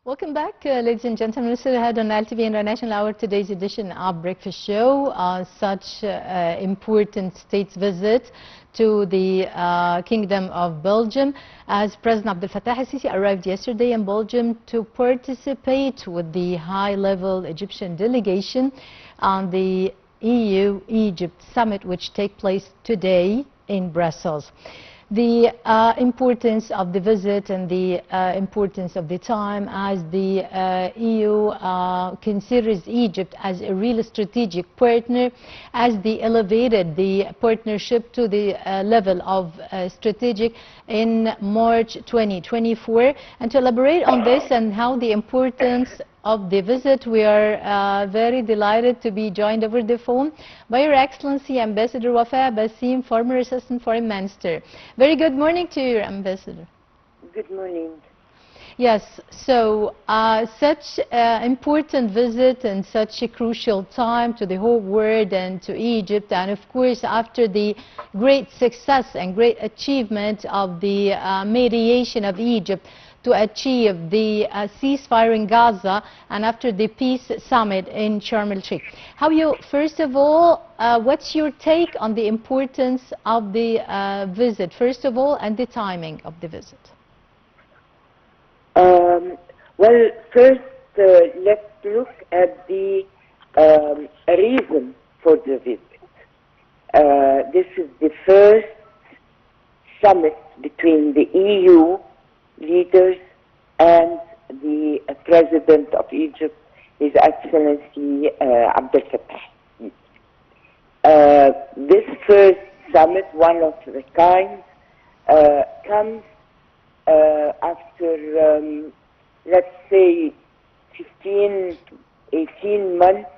Welcome back, ladies and gentlemen. We still had on Nile TV International our today's edition of Breakfast Show. Such important state's visit to the Kingdom of Belgium, as President Abdel Fattah al-Sisi arrived yesterday in Belgium to participate with the high-level Egyptian delegation on the EU-Egypt summit, which takes place today in Brussels. The importance of the visit and the importance of the time, as the EU considers Egypt as a real strategic partner, as they elevated the partnership to the level of strategic in March 2024. And to elaborate on this and how the importance of the visit, we are very delighted to be joined over the phone by Your Excellency Ambassador Wafaa Baseem, former Assistant Foreign Minister. Very good morning to you, Ambassador. Good morning. Yes, so such important visit and such a crucial time to the whole world and to Egypt, and of course after the great success and great achievement of the mediation of Egypt to achieve the ceasefire in Gaza, and after the peace summit in Sharm el-Sheikh. How you, first of all, what's your take on the importance of the visit, first of all, and the timing of the visit? Well, first, let's look at the reason for the visit. This is the first summit between the EU leaders and the President of Egypt, His Excellency Abdel Fattah. This first summit, one of the kind, comes after, let's say, 15, 18 months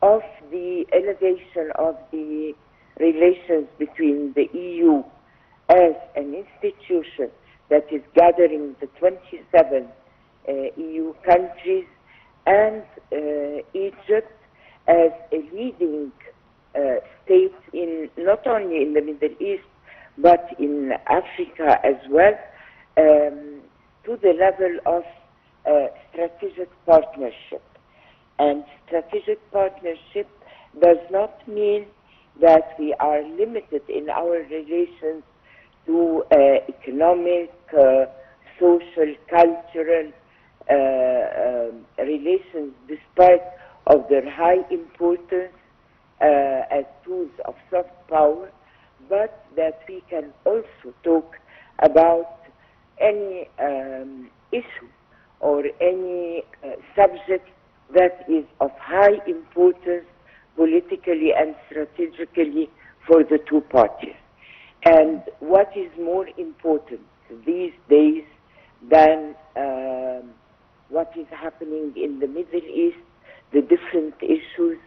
of the elevation of the relations between the EU as an institution that is gathering the 27 EU countries and Egypt as a leading state in not only in the Middle East but in Africa as well, to the level of strategic partnership. And strategic partnership does not mean that we are limited in our relations to economic, social, cultural relations, despite of their high importance as tools of soft power, but that we can also talk about any issue or any subject that is of high importance politically and strategically for the two parties. And what is more important these days than what is happening in the Middle East, the different issues,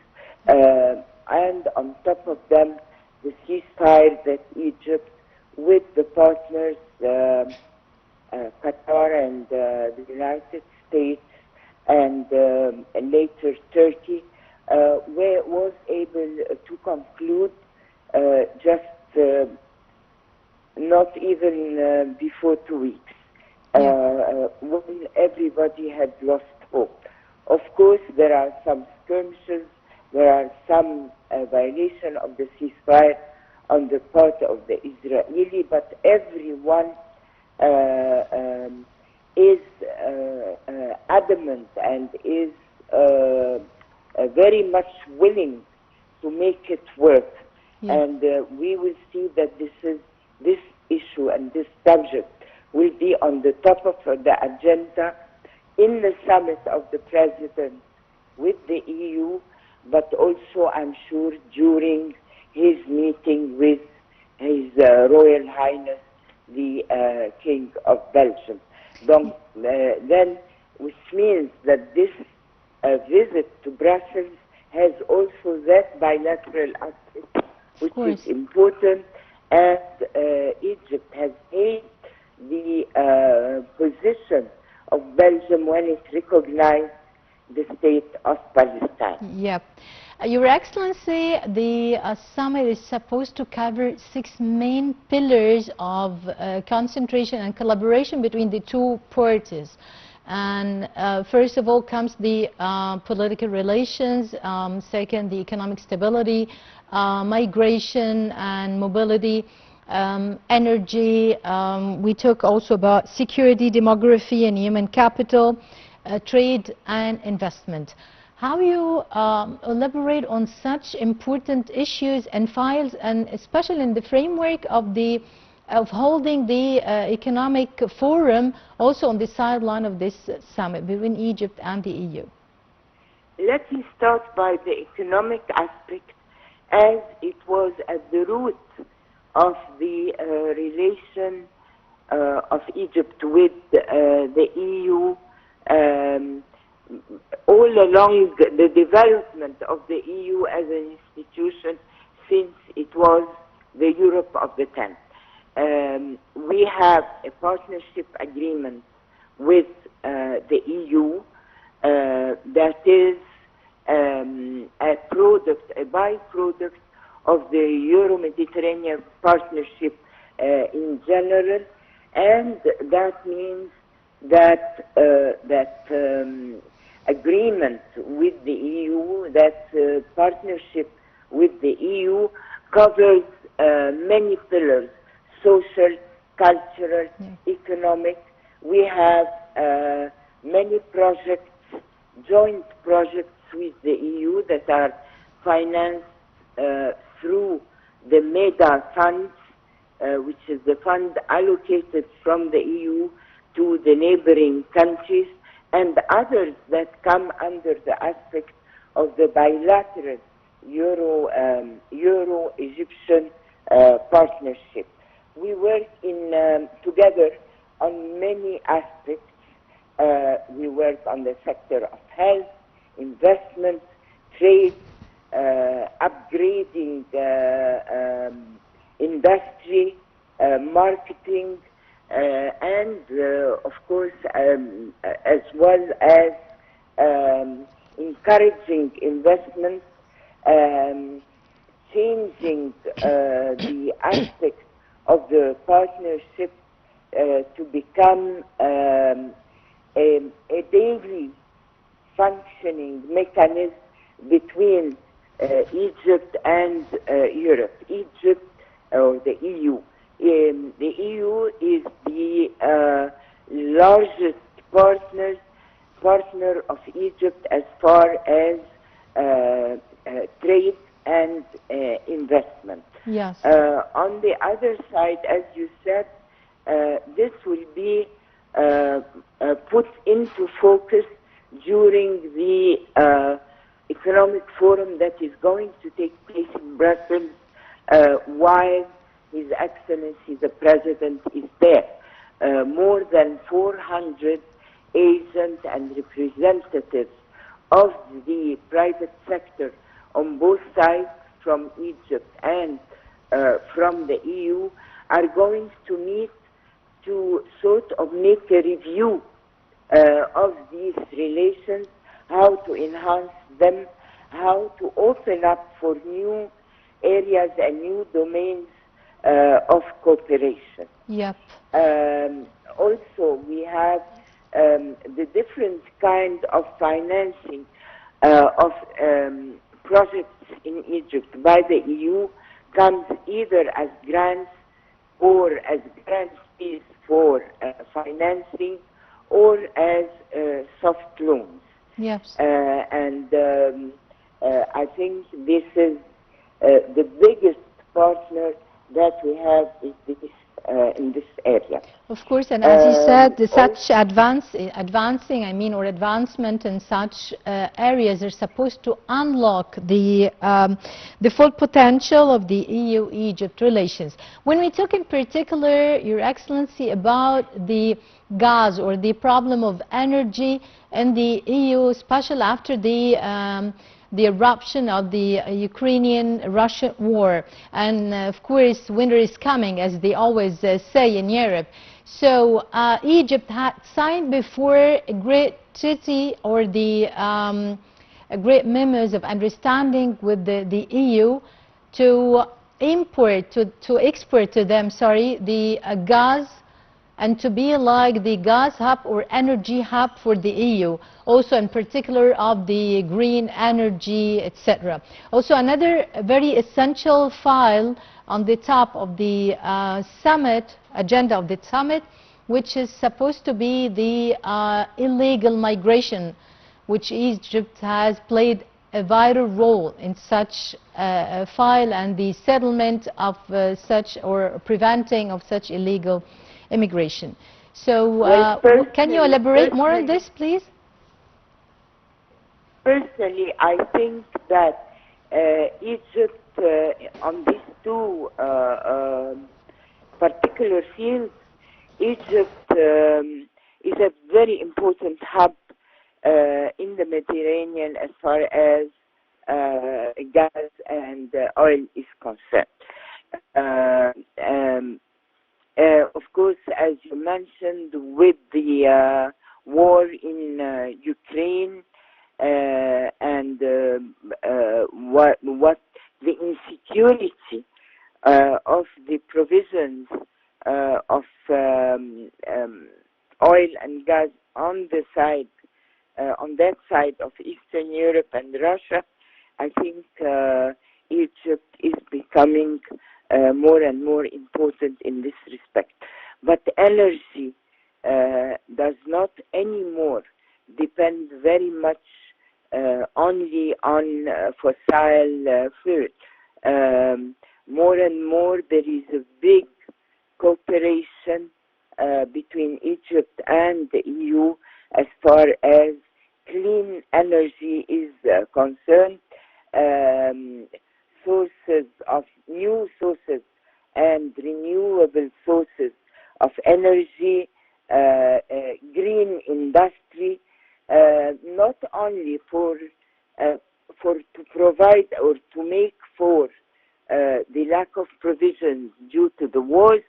and on top of them, the ceasefire that Egypt, with the partners, Qatar and the United States, and later Turkey, was able to conclude just not even before 2 weeks, when everybody had lost hope. Of course, there are some skirmishes, there are some violation of the ceasefire on the part of the Israeli, but everyone is adamant and is very much willing to make it work. Yeah. And we will see that this issue and this subject will be on the top of the agenda in the summit of the President with the EU, but also, I'm sure, during his meeting with His Royal Highness, the King of Belgium. Then, which means that this visit to Brussels has also that bilateral aspect, which is important, and Egypt has held the position of Belgium when it recognized the state of Palestine. Yep. Your Excellency, the summit is supposed to cover 6 main pillars of concentration and collaboration between the two parties. And first of all comes the political relations, second the economic stability, migration and mobility, energy. We talk also about security, demography and human capital, trade and investment. How you elaborate on such important issues and files, and especially in the framework of holding the economic forum also on the sideline of this summit between Egypt and the EU? Let me start by the economic aspect, as it was at the root of the relation of Egypt with the EU. All along the development of the EU as an institution since it was the Europe of the 10th. We have a partnership agreement with the EU that is a product, a byproduct of the Euro-Mediterranean partnership in general, and that means that agreement with the EU, that partnership with the EU covers many pillars: social, cultural, economic. We have many projects, joint projects with the EU that are financed through the MEDA funds, which is the fund allocated from the EU to the neighboring countries, and others that come under the aspect of the bilateral Euro-Egyptian partnership. We work together on many aspects. We work on the sector of health, investment, trade, upgrading industry, marketing, and of course, as well as encouraging investment, changing the aspect of the partnership to become a daily functioning mechanism between Egypt and Europe. Egypt, or the EU. The EU is the largest partner of Egypt as far as trade and investment. Yes. On the other side, as you said, this will be put into focus during the economic forum that is going to take place in Brussels while His Excellency the President is there. More than 400 agents and representatives of the private sector on both sides, from Egypt and from the EU, are going to meet to sort of make a review of these relations, how to enhance them, how to open up for new areas and new domains of cooperation. Yep. Also, we have the different kind of financing of projects in Egypt by the EU comes either as grants or as guarantees for financing or as soft loans. Yes. And I think this is the biggest partner that we have in this area. Of course, and as you said, such advancement in such areas are supposed to unlock the full potential of the EU-Egypt relations. When we talk in particular, Your Excellency, about the gas or the problem of energy in the EU, especially after the eruption of the Ukrainian-Russian war, and of course winter is coming, as they always say in Europe. So Egypt had signed before a great treaty or the great memos of understanding with the EU to export to them, the gas and to be like the gas hub or energy hub for the EU, also in particular of the green energy, etc. Also, another very essential file on the top of the agenda of the summit, which is supposed to be the illegal migration, which Egypt has played a vital role in such a file, and the settlement of such, or preventing of such illegal immigration. So can you elaborate more on this, please? Personally, I think that Egypt, on these two particular fields, Egypt is a very important hub in the Mediterranean as far as gas and oil is concerned. Of course, as you mentioned, with the war in Ukraine and what the insecurity of the provisions of oil and gas on the side, on that side of Eastern Europe and Russia, I think Egypt is becoming more and more important in this respect. But energy does not anymore depend very much only on fossil fuel. More and more there is a big cooperation between Egypt and the EU as far as clean energy is concerned. New sources and renewable sources of energy, green industry, not only to provide or to make for the lack of provisions due to the wars,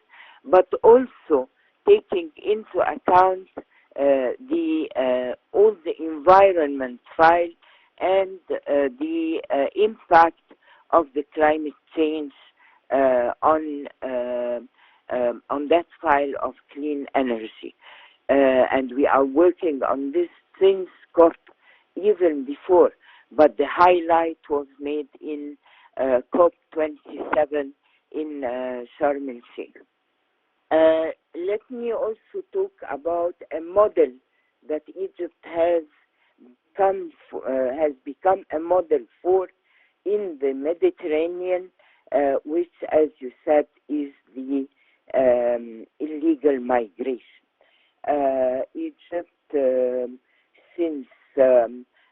but also taking into account all the environment file and the impact of the climate change on that file of clean energy. And we are working on this since COP, even before, but the highlight was made in COP 27 in Sharm el-Sheikh. Let me also talk about a model that Egypt has become a model for in the Mediterranean, which, as you said, is the illegal migration. Egypt, since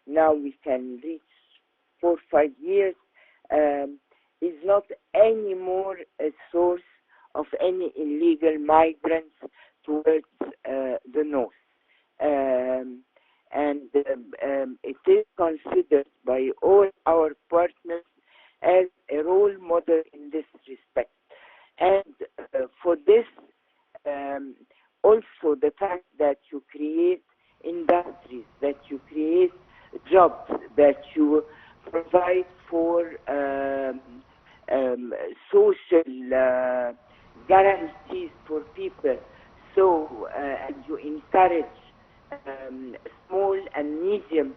now we can reach 4 or 5 years, is not anymore a source of any illegal migrants towards the north. And it is considered by all our partners as a role model in this respect. And for this, also the fact that you create industries, that you create jobs, that you provide for social guarantees for people, so and you encourage small and medium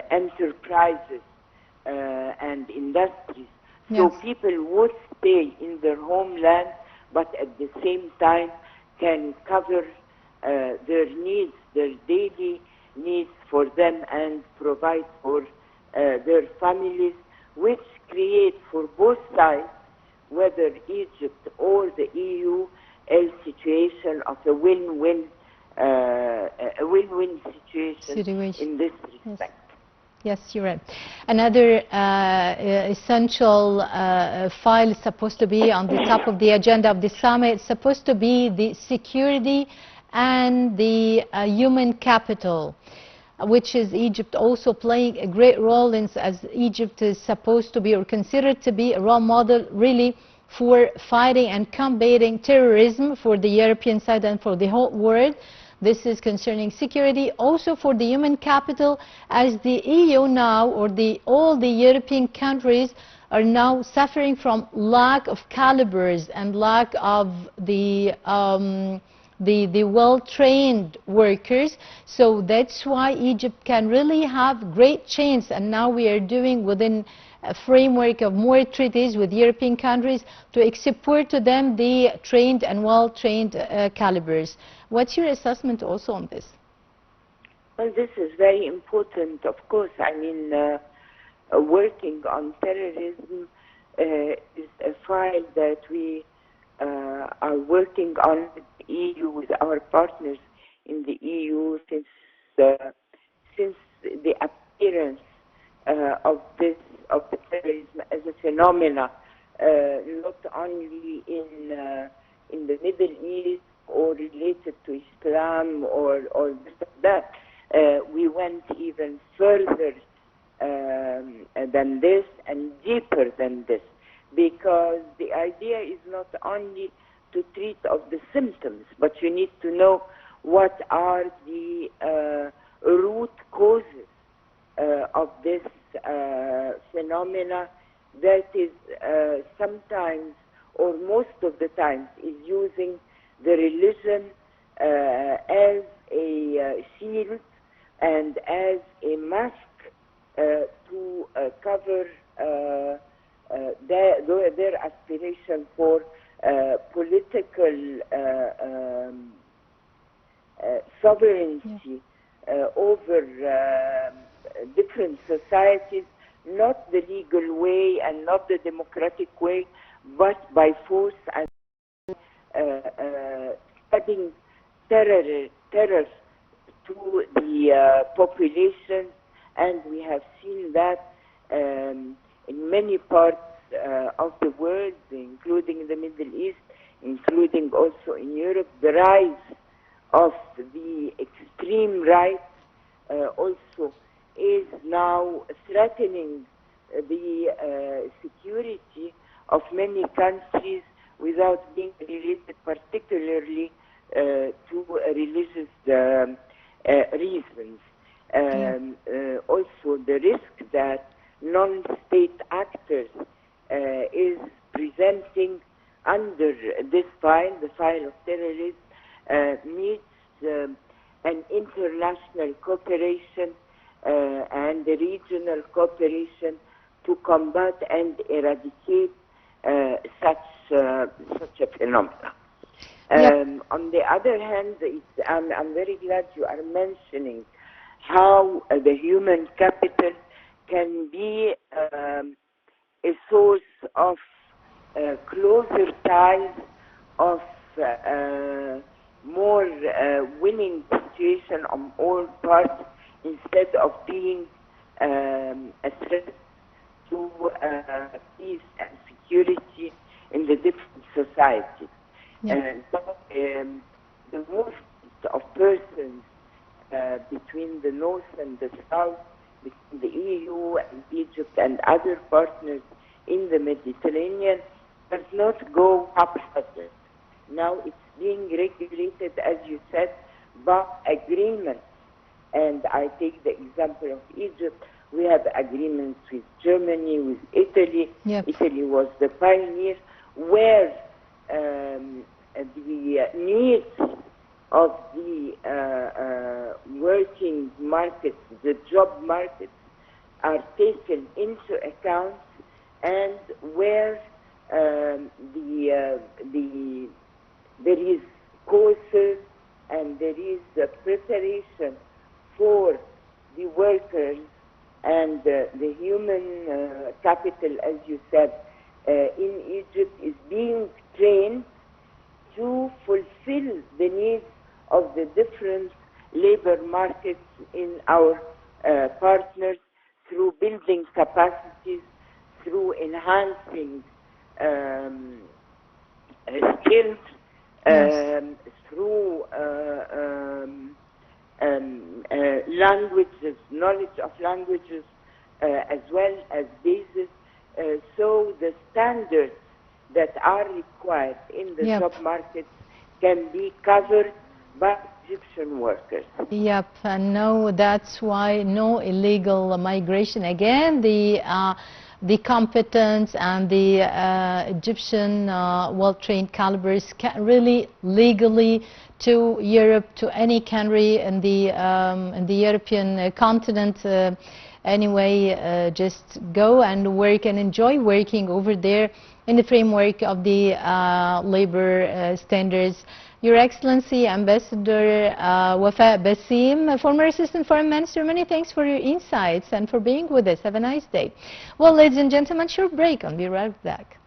enterprises and industries, so people would stay in their homeland, but at the same time can cover their needs, their daily needs for them, and provide for their families, which create for both sides, whether Egypt or the EU, a situation of a win-win situation in this respect. Yes, you're right. Another essential file is supposed to be on the top of the agenda of the summit. It's supposed to be the security and the human capital, which is Egypt also playing a great role in, as Egypt is supposed to be, or considered to be, a role model really for fighting and combating terrorism for the European side and for the whole world. This is concerning security, also for the human capital, as the EU now, or all the European countries are now suffering from lack of calibers and lack of the the well-trained workers. So that's why Egypt can really have great chance, and now we are doing within a framework of more treaties with European countries to export to them the trained and well-trained calibers. What's your assessment also on this? Well, this is very important, of course. I mean, working on terrorism is a file that we are working on with the EU, with our partners in the EU, since the appearance of the terrorism as a phenomena, not only in the Middle East or related to Islam or this or that. We went even further than this and deeper than this, because the idea is not only to treat of the symptoms, but you need to know what are the root causes of this phenomena that is sometimes, or most of the times, is using the religion as a shield and as a mask to cover their aspiration for political sovereignty over different societies, not the legal way and not the democratic way, but by force and spreading terror to the population. And we have seen that in many parts of the world, including the Middle East, including also in Europe. The rise of the extreme right also is now threatening the security of many countries without being related particularly to religious reasons. Also the risk that non-state actors is presenting under this file, the file of terrorism, needs an international cooperation and a regional cooperation to combat and eradicate such a phenomenon. On the other hand, I'm very glad you are mentioning how the human capital can be a source of closer ties, of more winning situation on all parts, instead of being a threat to peace and security in the different societies. And so the movement of persons between the North and the South, between the EU and Egypt and other partners in the Mediterranean, does not go haphazard. Now it's being regulated, as you said, by agreements. And I take the example of Egypt. We have agreements with Germany, with Italy. Italy was the pioneer, where the needs of the working markets, the job markets, are taken into account, and where there is courses and there is preparation for the workers, and the human capital, as you said, in Egypt is being trained to fulfill the needs of the different labor markets in our partners, through building capacities, through enhancing skills, through languages, knowledge of languages, as well as basis. So the standards that are required in the job markets can be covered by Egyptian workers. And no, that's why no illegal migration. Again, the the competence and the Egyptian well-trained calibers can really legally to Europe, to any country in the European continent. Anyway, just go and work and enjoy working over there in the framework of the labor standards. Your Excellency, Ambassador Wafaa Baseem, former Assistant Foreign Minister, many thanks for your insights and for being with us. Have a nice day. Well, ladies and gentlemen, short break. I'll be right back.